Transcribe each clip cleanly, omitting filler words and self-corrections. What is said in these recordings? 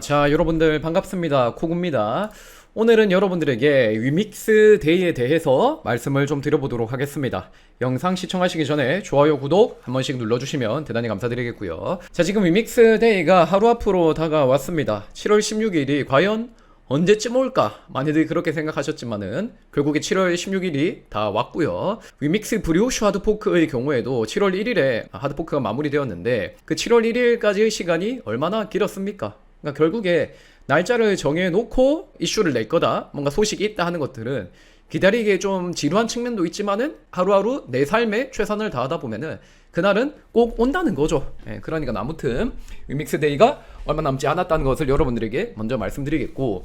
자, 여러분들 반갑습니다. 코구입니다. 오늘은 여러분들에게 위믹스 데이에 대해서 말씀을 좀 드려보도록 하겠습니다. 영상 시청하시기 전에 좋아요, 구독 한 번씩 눌러주시면 대단히 감사드리겠고요. 자, 지금 위믹스 데이가 하루 앞으로 다가왔습니다. 7월 16일이 과연 언제쯤 올까? 많이들 그렇게 생각하셨지만은 결국에 7월 16일이 다 왔고요. 위믹스 브리오슈 하드포크의 경우에도 7월 1일에 하드포크가 마무리되었는데 그 7월 1일까지의 시간이 얼마나 길었습니까? 그러니까 결국에 날짜를 정해놓고 이슈를 낼 거다, 뭔가 소식이 있다 하는 것들은 기다리기에 좀 지루한 측면도 있지만은 하루하루 내 삶에 최선을 다하다 보면은 그날은 꼭 온다는 거죠. 그러니까 아무튼 위믹스 데이가 얼마 남지 않았다는 것을 여러분들에게 먼저 말씀드리겠고,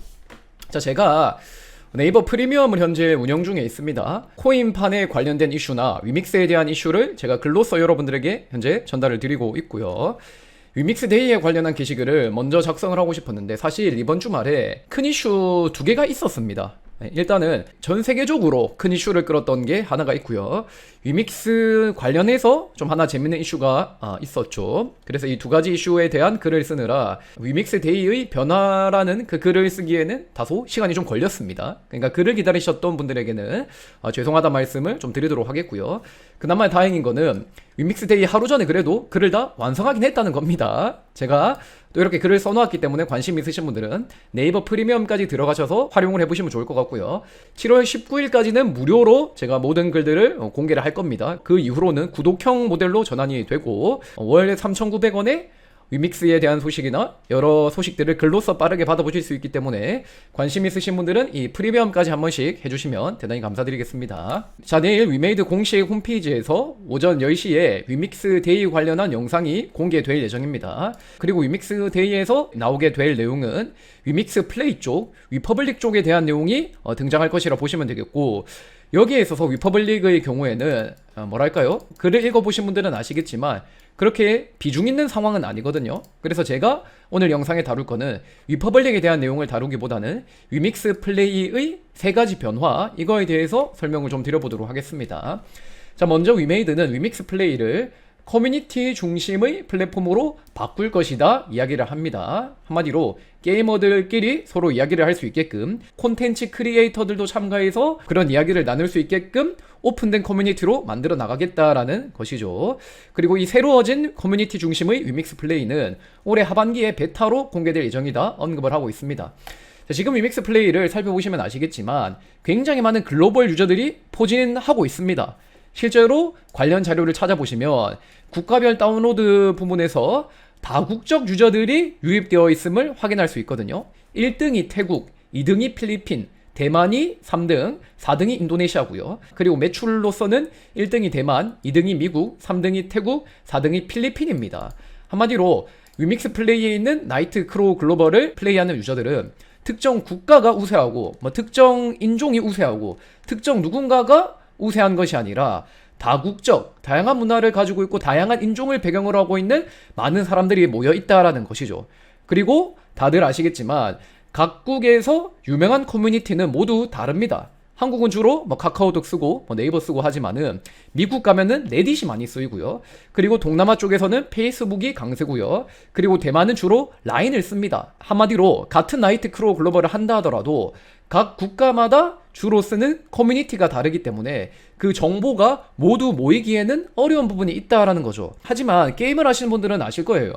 자, 제가 네이버 프리미엄을 현재 운영 중에 있습니다. 코인판에 관련된 이슈나 위믹스에 대한 이슈를 제가 글로써 여러분들에게 현재 전달을 드리고 있고요. 위믹스 데이에 관련한 게시글을 먼저 작성을 하고 싶었는데 사실 이번 주말에 큰 이슈 두 개가 있었습니다. 일단은 전 세계적으로 큰 이슈를 끌었던 게 하나가 있고요. 위믹스 관련해서 좀 하나 재밌는 이슈가 있었죠. 그래서 이 두 가지 이슈에 대한 글을 쓰느라 위믹스 데이의 변화라는 그 글을 쓰기에는 다소 시간이 좀 걸렸습니다. 그러니까 글을 기다리셨던 분들에게는 죄송하다 말씀을 좀 드리도록 하겠고요. 그나마 다행인 거는 위믹스 데이 하루 전에 그래도 글을 다 완성하긴 했다는 겁니다. 제가 또 이렇게 글을 써놓았기 때문에 관심 있으신 분들은 네이버 프리미엄까지 들어가셔서 활용을 해보시면 좋을 것 같고요. 7월 19일까지는 무료로 제가 모든 글들을 공개를 할 겁니다. 그 이후로는 구독형 모델로 전환이 되고 월 3,900원에 위믹스에 대한 소식이나 여러 소식들을 글로써 빠르게 받아보실 수 있기 때문에 관심 있으신 분들은 이 프리미엄까지 한 번씩 해주시면 대단히 감사드리겠습니다. 자, 내일 위메이드 공식 홈페이지에서 오전 10시에 위믹스 데이 관련한 영상이 공개될 예정입니다. 그리고 위믹스 데이에서 나오게 될 내용은 위믹스 플레이 쪽, 위퍼블릭 쪽에 대한 내용이 등장할 것이라 보시면 되겠고, 여기에 있어서 위퍼블릭의 경우에는 뭐랄까요? 글을 읽어보신 분들은 아시겠지만 그렇게 비중 있는 상황은 아니거든요. 그래서 제가 오늘 영상에 다룰 거는 위퍼블릭에 대한 내용을 다루기보다는 위믹스 플레이의 세 가지 변화, 이거에 대해서 설명을 좀 드려보도록 하겠습니다. 자, 먼저 위메이드는 위믹스 플레이를 커뮤니티 중심의 플랫폼으로 바꿀 것이다 이야기를 합니다. 한마디로 게이머들끼리 서로 이야기를 할 수 있게끔, 콘텐츠 크리에이터들도 참가해서 그런 이야기를 나눌 수 있게끔 오픈된 커뮤니티로 만들어 나가겠다라는 것이죠. 그리고 이 새로워진 커뮤니티 중심의 위믹스 플레이는 올해 하반기에 베타로 공개될 예정이다 언급을 하고 있습니다. 자, 지금 위믹스 플레이를 살펴보시면 아시겠지만 굉장히 많은 글로벌 유저들이 포진하고 있습니다. 실제로 관련 자료를 찾아보시면 국가별 다운로드 부분에서 다국적 유저들이 유입되어 있음을 확인할 수 있거든요. 1등이 태국, 2등이 필리핀, 대만이 3등, 4등이 인도네시아고요. 그리고 매출로서는 1등이 대만, 2등이 미국, 3등이 태국, 4등이 필리핀입니다. 한마디로 위믹스 플레이에 있는 나이트 크로우 글로벌을 플레이하는 유저들은 특정 국가가 우세하고 특정 인종이 우세하고 특정 누군가가 우세한 것이 아니라 다국적, 다양한 문화를 가지고 있고 다양한 인종을 배경으로 하고 있는 많은 사람들이 모여 있다라는 것이죠. 그리고 다들 아시겠지만 각국에서 유명한 커뮤니티는 모두 다릅니다. 한국은 주로 카카오톡 쓰고 네이버 쓰고 하지만은 미국 가면은 레딧이 많이 쓰이고요. 그리고 동남아 쪽에서는 페이스북이 강세고요. 그리고 대만은 주로 라인을 씁니다. 한마디로 같은 나이트 크로우 글로벌을 한다 하더라도 각 국가마다 주로 쓰는 커뮤니티가 다르기 때문에 그 정보가 모두 모이기에는 어려운 부분이 있다라는 거죠. 하지만 게임을 하시는 분들은 아실 거예요.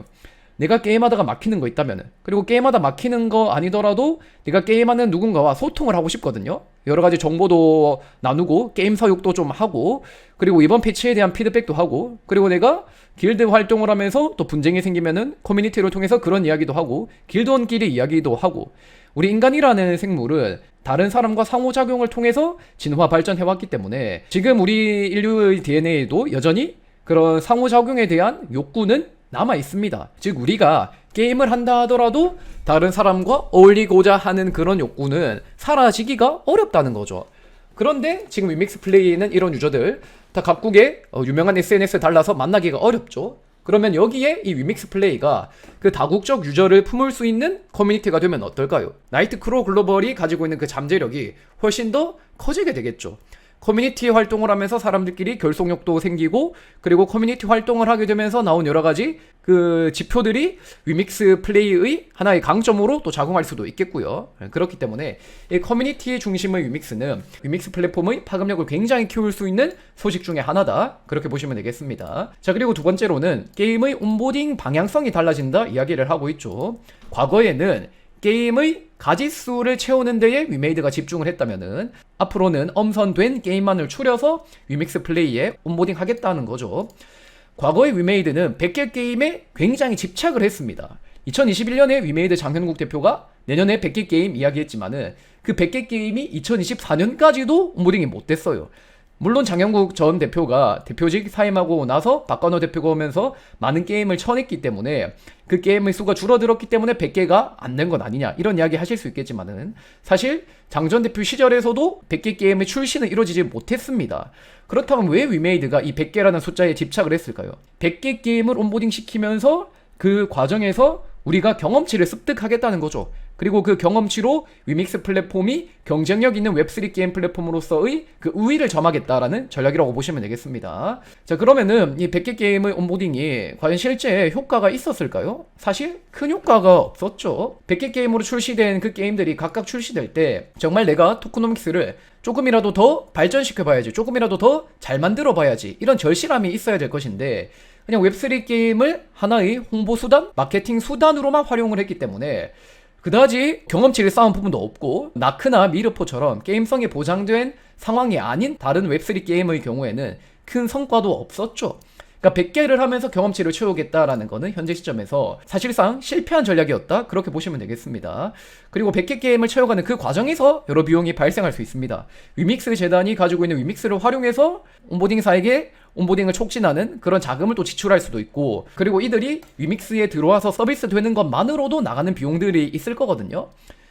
내가 게임하다가 막히는 거 있다면은, 그리고 게임하다 막히는 거 아니더라도 내가 게임하는 누군가와 소통을 하고 싶거든요. 여러 가지 정보도 나누고 게임 사육도 좀 하고, 그리고 이번 패치에 대한 피드백도 하고, 그리고 내가 길드 활동을 하면서 또 분쟁이 생기면은 커뮤니티를 통해서 그런 이야기도 하고 길드원끼리 이야기도 하고, 우리 인간이라는 생물은 다른 사람과 상호작용을 통해서 진화 발전해왔기 때문에 지금 우리 인류의 DNA에도 여전히 그런 상호작용에 대한 욕구는 남아 있습니다. 즉 우리가 게임을 한다 하더라도 다른 사람과 어울리고자 하는 그런 욕구는 사라지기가 어렵다는 거죠. 그런데 지금 위믹스 플레이는 이런 유저들 다 각국의 유명한 SNS 달라서 만나기가 어렵죠. 그러면 여기에 이 위믹스 플레이가 그 다국적 유저를 품을 수 있는 커뮤니티가 되면 어떨까요? 나이트 크로우 글로벌이 가지고 있는 그 잠재력이 훨씬 더 커지게 되겠죠. 커뮤니티 활동을 하면서 사람들끼리 결속력도 생기고, 그리고 커뮤니티 활동을 하게 되면서 나온 여러 가지 그 지표들이 위믹스 플레이의 하나의 강점으로 또 작용할 수도 있겠고요. 그렇기 때문에 이 커뮤니티 중심의 위믹스는 위믹스 플랫폼의 파급력을 굉장히 키울 수 있는 소식 중에 하나다, 그렇게 보시면 되겠습니다. 자, 그리고 두 번째로는 게임의 온보딩 방향성이 달라진다 이야기를 하고 있죠. 과거에는 게임의 가짓수를 채우는 데에 위메이드가 집중을 했다면은 앞으로는 엄선된 게임만을 추려서 위믹스 플레이에 온보딩 하겠다는 거죠. 과거의 위메이드는 100개 게임에 굉장히 집착을 했습니다. 2021년에 위메이드 장현국 대표가 내년에 100개 게임 이야기했지만은 그 100개 게임이 2024년까지도 온보딩이 못 됐어요. 물론 장영국 전 대표가 대표직 사임하고 나서 박건호 대표가 오면서 많은 게임을 쳐냈기 때문에 그 게임의 수가 줄어들었기 때문에 100개가 안 된 건 아니냐, 이런 이야기 하실 수 있겠지만은 사실 장 전 대표 시절에서도 100개 게임의 출시는 이루어지지 못했습니다. 그렇다면 왜 위메이드가 이 100개라는 숫자에 집착을 했을까요? 100개 게임을 온보딩 시키면서 그 과정에서 우리가 경험치를 습득하겠다는 거죠. 그리고 그 경험치로 위믹스 플랫폼이 경쟁력 있는 웹3 게임 플랫폼으로서의 그 우위를 점하겠다라는 전략이라고 보시면 되겠습니다. 자, 그러면은 이 100개 게임의 온보딩이 과연 실제 효과가 있었을까요? 사실 큰 효과가 없었죠. 100개 게임으로 출시된 그 게임들이 각각 출시될 때 정말 내가 토크노믹스를 조금이라도 더 발전시켜봐야지, 조금이라도 더 잘 만들어봐야지, 이런 절실함이 있어야 될 것인데 그냥 웹3 게임을 하나의 홍보 수단, 마케팅 수단으로만 활용을 했기 때문에 그다지 경험치를 쌓은 부분도 없고, 나크나 미르포처럼 게임성이 보장된 상황이 아닌 다른 웹3 게임의 경우에는 큰 성과도 없었죠. 그러니까 100개를 하면서 경험치를 채우겠다라는 거는 현재 시점에서 사실상 실패한 전략이었다, 그렇게 보시면 되겠습니다. 그리고 100개 게임을 채워가는 그 과정에서 여러 비용이 발생할 수 있습니다. 위믹스 재단이 가지고 있는 위믹스를 활용해서 온보딩사에게 온보딩을 촉진하는 그런 자금을 또 지출할 수도 있고, 그리고 이들이 위믹스에 들어와서 서비스 되는 것만으로도 나가는 비용들이 있을 거거든요.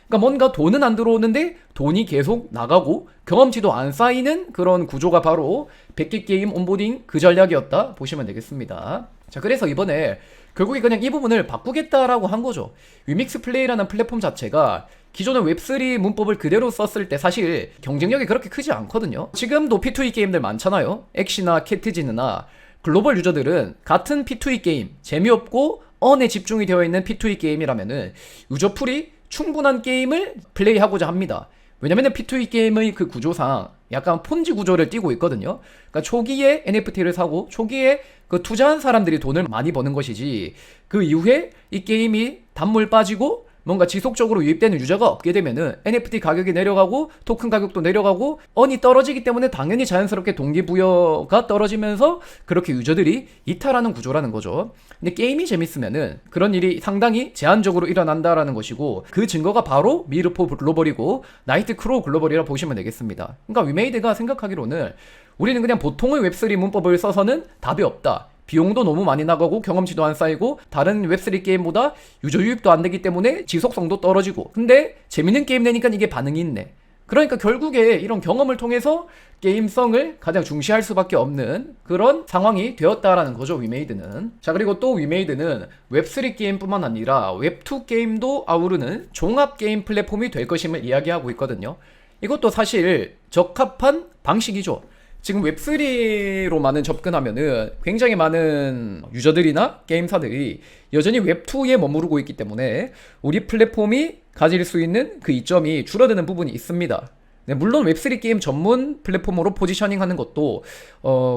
그러니까 뭔가 돈은 안 들어오는데 돈이 계속 나가고 경험치도 안 쌓이는 그런 구조가 바로 100개 게임 온보딩 그 전략이었다 보시면 되겠습니다. 자, 그래서 이번에 결국에 그냥 이 부분을 바꾸겠다라고 한 거죠. 위믹스 플레이라는 플랫폼 자체가 기존의 웹3 문법을 그대로 썼을 때 사실 경쟁력이 그렇게 크지 않거든요. 지금도 P2E 게임들 많잖아요. 엑시나 캐트지느나 글로벌 유저들은 같은 P2E 게임, 재미없고 언에 집중이 되어 있는 P2E 게임이라면은 유저풀이 충분한 게임을 플레이하고자 합니다. 왜냐면은 P2E 게임의 그 구조상 약간 폰지 구조를 띠고 있거든요. 그러니까 초기에 NFT를 사고 초기에 그 투자한 사람들이 돈을 많이 버는 것이지, 그 이후에 이 게임이 단물 빠지고 뭔가 지속적으로 유입되는 유저가 없게 되면은 NFT 가격이 내려가고 토큰 가격도 내려가고 언이 떨어지기 때문에 당연히 자연스럽게 동기부여가 떨어지면서 그렇게 유저들이 이탈하는 구조라는 거죠. 근데 게임이 재밌으면은 그런 일이 상당히 제한적으로 일어난다라는 것이고, 그 증거가 바로 미르포 글로벌이고 나이트 크로우 글로벌이라 보시면 되겠습니다. 그러니까 위메이드가 생각하기로는 우리는 그냥 보통의 웹3 문법을 써서는 답이 없다, 비용도 너무 많이 나가고 경험치도 안 쌓이고 다른 웹3 게임보다 유저 유입도 안 되기 때문에 지속성도 떨어지고, 근데 재밌는 게임 내니까 이게 반응이 있네. 그러니까 결국에 이런 경험을 통해서 게임성을 가장 중시할 수밖에 없는 그런 상황이 되었다라는 거죠, 위메이드는. 자, 그리고 또 위메이드는 웹3 게임뿐만 아니라 웹2 게임도 아우르는 종합 게임 플랫폼이 될 것임을 이야기하고 있거든요. 이것도 사실 적합한 방식이죠. 지금 웹3로만은 접근하면은 굉장히 많은 유저들이나 게임사들이 여전히 웹2에 머무르고 있기 때문에 우리 플랫폼이 가질 수 있는 그 이점이 줄어드는 부분이 있습니다. 네, 물론 웹3 게임 전문 플랫폼으로 포지셔닝 하는 것도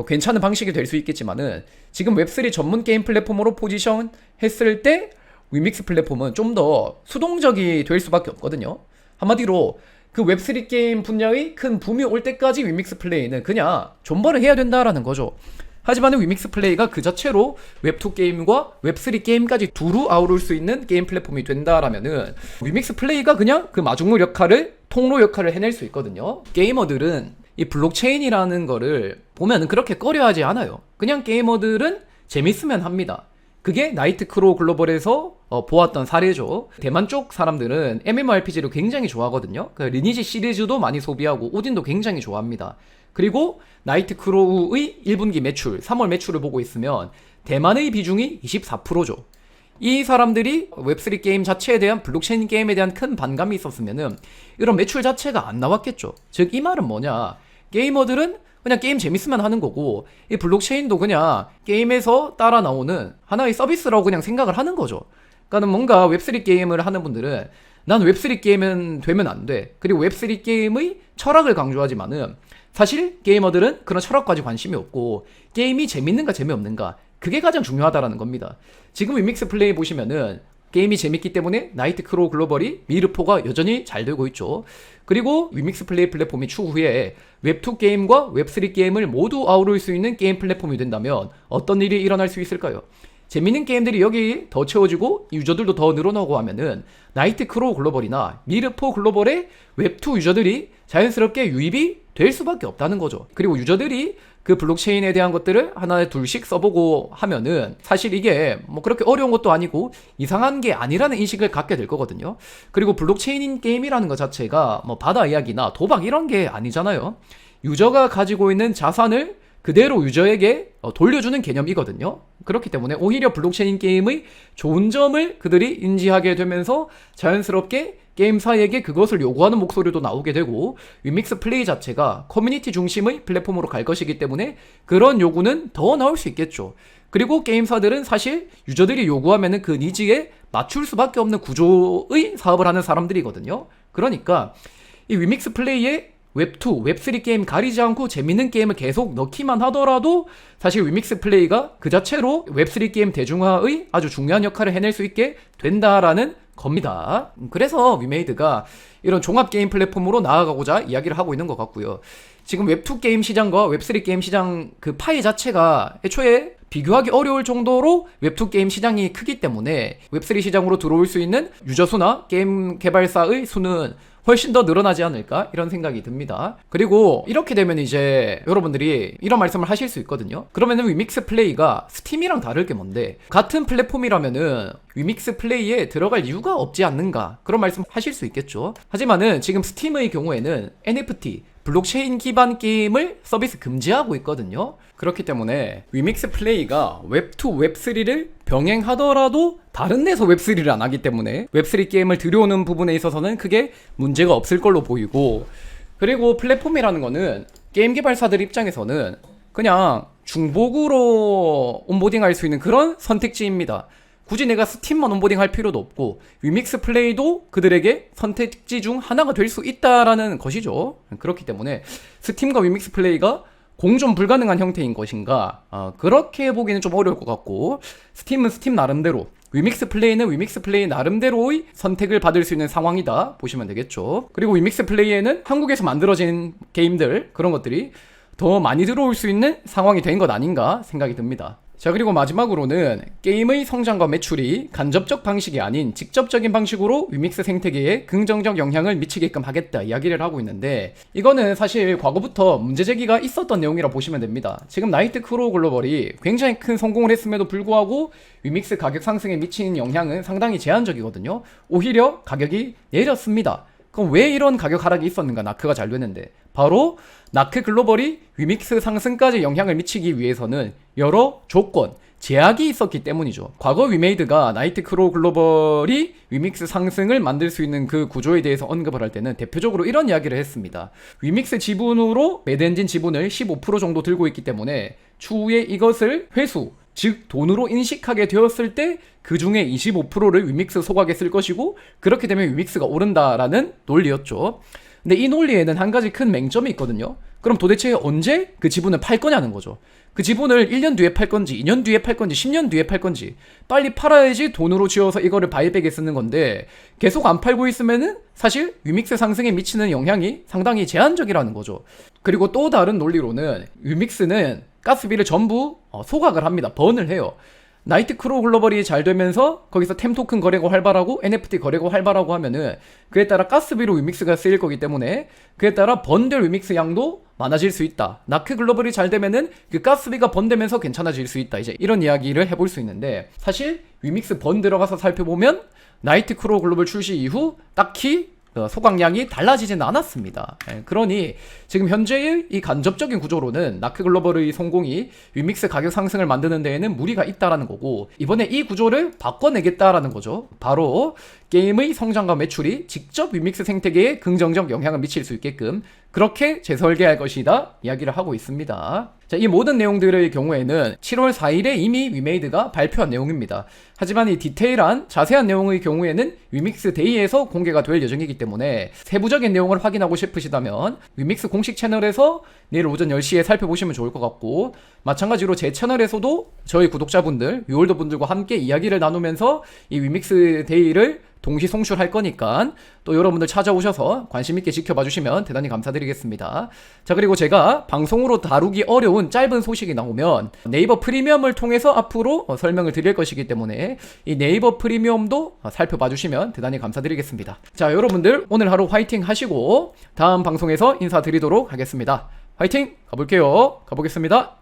괜찮은 방식이 될 수 있겠지만은 지금 웹3 전문 게임 플랫폼으로 포지션 했을 때 위믹스 플랫폼은 좀 더 수동적이 될 수밖에 없거든요. 한마디로 그 웹3 게임 분야의 큰 붐이 올 때까지 위믹스 플레이는 그냥 존버를 해야 된다라는 거죠. 하지만 위믹스 플레이가 그 자체로 웹2 게임과 웹3 게임까지 두루 아우를 수 있는 게임 플랫폼이 된다라면은 위믹스 플레이가 그냥 그 마중물 역할을, 통로 역할을 해낼 수 있거든요. 게이머들은 이 블록체인이라는 거를 보면은 그렇게 꺼려하지 않아요. 그냥 게이머들은 재밌으면 합니다. 그게 나이트 크로우 글로벌에서 보았던 사례죠. 대만 쪽 사람들은 MMORPG를 굉장히 좋아하거든요. 그 리니지 시리즈도 많이 소비하고 오딘도 굉장히 좋아합니다. 그리고 나이트 크로우의 1분기 매출, 3월 매출을 보고 있으면 대만의 비중이 24%죠. 이 사람들이 웹3 게임 자체에 대한, 블록체인 게임에 대한 큰 반감이 있었으면은 이런 매출 자체가 안 나왔겠죠. 즉 이 말은 뭐냐, 게이머들은 그냥 게임 재밌으면 하는 거고, 이 블록체인도 그냥 게임에서 따라 나오는 하나의 서비스라고 그냥 생각을 하는 거죠. 그러니까 뭔가 웹3 게임을 하는 분들은 난 웹3 게임은 되면 안 돼. 그리고 웹3 게임의 철학을 강조하지만은 사실 게이머들은 그런 철학까지 관심이 없고 게임이 재밌는가 재미없는가 그게 가장 중요하다라는 겁니다. 지금 위믹스 플레이 보시면은 게임이 재밌기 때문에 나이트크로우 글로벌이 미르포가 여전히 잘 되고 있죠. 그리고 위믹스 플레이 플랫폼이 추후에 웹2 게임과 웹3 게임을 모두 아우를 수 있는 게임 플랫폼이 된다면 어떤 일이 일어날 수 있을까요? 재밌는 게임들이 여기 더 채워지고 유저들도 더 늘어나고 하면은 나이트크로우 글로벌이나 미르포 글로벌의 웹2 유저들이 자연스럽게 유입이 될 수밖에 없다는 거죠. 그리고 유저들이 그 블록체인에 대한 것들을 하나 둘씩 써보고 하면은 사실 이게 뭐 그렇게 어려운 것도 아니고 이상한 게 아니라는 인식을 갖게 될 거거든요. 그리고 블록체인인 게임이라는 것 자체가 뭐 바다 이야기나 도박 이런 게 아니잖아요. 유저가 가지고 있는 자산을 그대로 유저에게 돌려주는 개념이거든요. 그렇기 때문에 오히려 블록체인 게임의 좋은 점을 그들이 인지하게 되면서 자연스럽게 게임사에게 그것을 요구하는 목소리도 나오게 되고 위믹스 플레이 자체가 커뮤니티 중심의 플랫폼으로 갈 것이기 때문에 그런 요구는 더 나올 수 있겠죠. 그리고 게임사들은 사실 유저들이 요구하면은 그 니즈에 맞출 수밖에 없는 구조의 사업을 하는 사람들이거든요. 그러니까 이 위믹스 플레이에 웹2, 웹3 게임 가리지 않고 재밌는 게임을 계속 넣기만 하더라도 사실 위믹스 플레이가 그 자체로 웹3 게임 대중화의 아주 중요한 역할을 해낼 수 있게 된다라는 겁니다. 그래서 위메이드가 이런 종합 게임 플랫폼으로 나아가고자 이야기를 하고 있는 것 같고요. 지금 웹2 게임 시장과 웹3 게임 시장 그 파이 자체가 애초에 비교하기 어려울 정도로 웹2 게임 시장이 크기 때문에 웹3 시장으로 들어올 수 있는 유저 수나 게임 개발사의 수는 훨씬 더 늘어나지 않을까 이런 생각이 듭니다. 그리고 이렇게 되면 이제 여러분들이 이런 말씀을 하실 수 있거든요. 그러면은 위믹스 플레이가 스팀이랑 다를 게 뭔데 같은 플랫폼이라면은 위믹스 플레이에 들어갈 이유가 없지 않는가 그런 말씀 하실 수 있겠죠. 하지만은 지금 스팀의 경우에는 NFT 블록체인 기반 게임을 서비스 금지하고 있거든요. 그렇기 때문에 위믹스 플레이가 웹2, 웹3를 병행하더라도 다른 데서 웹3를 안 하기 때문에 웹3 게임을 들여오는 부분에 있어서는 크게 문제가 없을 걸로 보이고, 그리고 플랫폼이라는 거는 게임 개발사들 입장에서는 그냥 중복으로 온보딩 할 수 있는 그런 선택지입니다. 굳이 내가 스팀만 온보딩 할 필요도 없고 위믹스 플레이도 그들에게 선택지 중 하나가 될 수 있다라는 것이죠. 그렇기 때문에 스팀과 위믹스 플레이가 공존 불가능한 형태인 것인가, 그렇게 보기는 좀 어려울 것 같고, 스팀은 스팀 나름대로, 위믹스 플레이는 위믹스 플레이 나름대로의 선택을 받을 수 있는 상황이다 보시면 되겠죠. 그리고 위믹스 플레이에는 한국에서 만들어진 게임들 그런 것들이 더 많이 들어올 수 있는 상황이 된 것 아닌가 생각이 듭니다. 자, 그리고 마지막으로는 게임의 성장과 매출이 간접적 방식이 아닌 직접적인 방식으로 위믹스 생태계에 긍정적 영향을 미치게끔 하겠다 이야기를 하고 있는데, 이거는 사실 과거부터 문제제기가 있었던 내용이라 보시면 됩니다. 지금 나이트크로우 글로벌이 굉장히 큰 성공을 했음에도 불구하고 위믹스 가격 상승에 미치는 영향은 상당히 제한적이거든요. 오히려 가격이 내렸습니다. 그럼 왜 이런 가격 하락이 있었는가? 나크가 잘 되는데 바로 나크 글로벌이 위믹스 상승까지 영향을 미치기 위해서는 여러 조건, 제약이 있었기 때문이죠. 과거 위메이드가 나이트크로우 글로벌이 위믹스 상승을 만들 수 있는 그 구조에 대해서 언급을 할 때는 대표적으로 이런 이야기를 했습니다. 위믹스 지분으로 매드엔진 지분을 15% 정도 들고 있기 때문에 추후에 이것을 회수, 즉 돈으로 인식하게 되었을 때 그 중에 25%를 위믹스 소각에 쓸 것이고, 그렇게 되면 위믹스가 오른다라는 논리였죠. 근데 이 논리에는 한 가지 큰 맹점이 있거든요. 그럼 도대체 언제 그 지분을 팔 거냐는 거죠. 그 지분을 1년 뒤에 팔 건지 2년 뒤에 팔 건지 10년 뒤에 팔 건지 빨리 팔아야지 돈으로 쥐어서 이거를 바이백에 쓰는 건데, 계속 안 팔고 있으면은 사실 위믹스 상승에 미치는 영향이 상당히 제한적이라는 거죠. 그리고 또 다른 논리로는 위믹스는 가스비를 전부 소각을 합니다. 번을 해요. 나이트크로우 글로벌이 잘 되면서 거기서 템 토큰 거래가 활발하고 NFT 거래가 활발하고 하면은 그에 따라 가스비로 위믹스가 쓰일 거기 때문에 그에 따라 번될 위믹스 양도 많아질 수 있다. 나크 글로벌이 잘 되면은 그 가스비가 번되면서 괜찮아질 수 있다. 이제 이런 이야기를 해볼 수 있는데, 사실 위믹스 번 들어가서 살펴보면 나이트크로우 글로벌 출시 이후 딱히 소각량이 달라지진 않았습니다. 그러니 지금 현재의 이 간접적인 구조로는 나크 글로벌의 성공이 위믹스 가격 상승을 만드는 데에는 무리가 있다라는 거고, 이번에 이 구조를 바꿔내겠다라는 거죠. 바로 게임의 성장과 매출이 직접 위믹스 생태계에 긍정적 영향을 미칠 수 있게끔 그렇게 재설계할 것이다 이야기를 하고 있습니다. 자, 이 모든 내용들의 경우에는 7월 4일에 이미 위메이드가 발표한 내용입니다. 하지만 이 디테일한 자세한 내용의 경우에는 위믹스 데이에서 공개가 될 예정이기 때문에 세부적인 내용을 확인하고 싶으시다면 위믹스 공식 채널에서 내일 오전 10시에 살펴보시면 좋을 것 같고, 마찬가지로 제 채널에서도 저희 구독자분들, 유홀더분들과 함께 이야기를 나누면서 이 위믹스 데이를 동시 송출할 거니까 또 여러분들 찾아오셔서 관심있게 지켜봐 주시면 대단히 감사드리겠습니다. 자, 그리고 제가 방송으로 다루기 어려운 짧은 소식이 나오면 네이버 프리미엄을 통해서 앞으로 설명을 드릴 것이기 때문에 이 네이버 프리미엄도 살펴봐 주시면 대단히 감사드리겠습니다. 자, 여러분들 오늘 하루 화이팅 하시고 다음 방송에서 인사드리도록 하겠습니다. 화이팅! 가볼게요. 가보겠습니다.